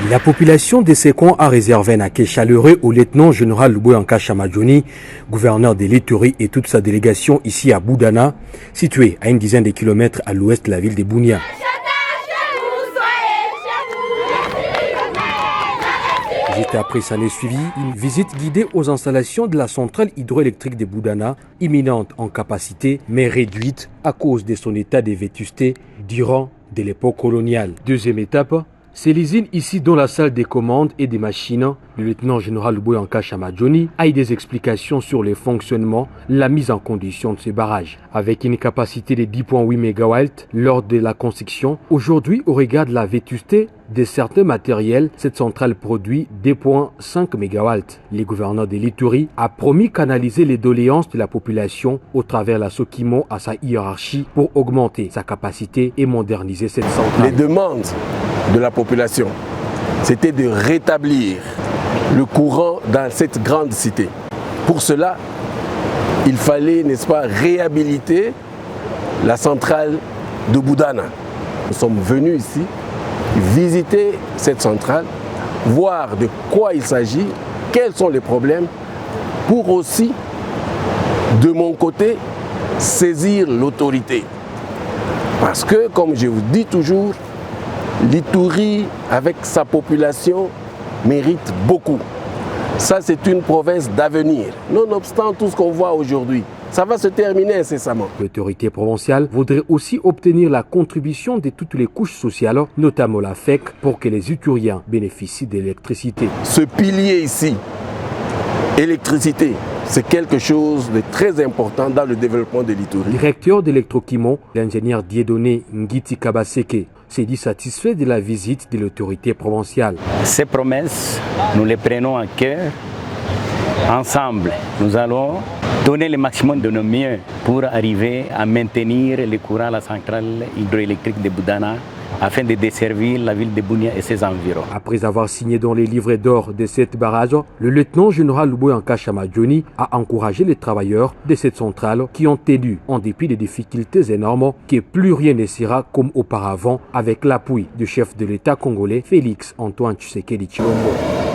La population de Sekon a réservé un accueil chaleureux au lieutenant-général Luboyanka Chamadjoni, gouverneur de l'Ituri et toute sa délégation ici à Boudana, située à une dizaine de kilomètres à l'ouest de la ville de Bunia. Juste après s'en est suivi une visite guidée aux installations de la centrale hydroélectrique de Boudana, imminente en capacité mais réduite à cause de son état de vétusté durant de l'époque coloniale. Deuxième étape, c'est l'usine ici dans la salle des commandes et des machines. Le lieutenant-général Luboyanka Chamadjoni a eu des explications sur le fonctionnement, la mise en condition de ces barrages. Avec une capacité de 10,8 MW lors de la construction, aujourd'hui au regard de la vétusté de certains matériels, cette centrale produit 2,5 MW. Le gouverneur de l'Ituri a promis canaliser les doléances de la population au travers la Sokimo à sa hiérarchie pour augmenter sa capacité et moderniser cette centrale. Les demandes de la population, c'était de rétablir le courant dans cette grande cité. Pour cela, il fallait, n'est-ce pas, réhabiliter la centrale de Boudana. Nous sommes venus ici visiter cette centrale, voir de quoi il s'agit, quels sont les problèmes, pour aussi, de mon côté, saisir l'autorité. Parce que, comme je vous dis toujours, l'Ituri, avec sa population, mérite beaucoup. Ça, c'est une province d'avenir. Nonobstant tout ce qu'on voit aujourd'hui, ça va se terminer incessamment. L'autorité provinciale voudrait aussi obtenir la contribution de toutes les couches sociales, notamment la FEC, pour que les Ituriens bénéficient d'électricité. Ce pilier ici, électricité, c'est quelque chose de très important dans le développement de l'Ituri. Directeur d'Electrokimo, l'ingénieur Dieudonné Ngiti Kabaseke, s'est dit satisfait de la visite de l'autorité provinciale. Ces promesses, nous les prenons à cœur. Ensemble, nous allons donner le maximum de nos mieux pour arriver à maintenir le courant à la centrale hydroélectrique de Boudana afin de desservir la ville de Bunia et ses environs. Après avoir signé dans les livrets d'or de cette barrage, le lieutenant-général Luboyanka Chamadjoni a encouragé les travailleurs de cette centrale qui ont tenu, en dépit des difficultés énormes, que plus rien ne sera comme auparavant avec l'appui du chef de l'État congolais Félix Antoine Tshisekedi Tshilombo.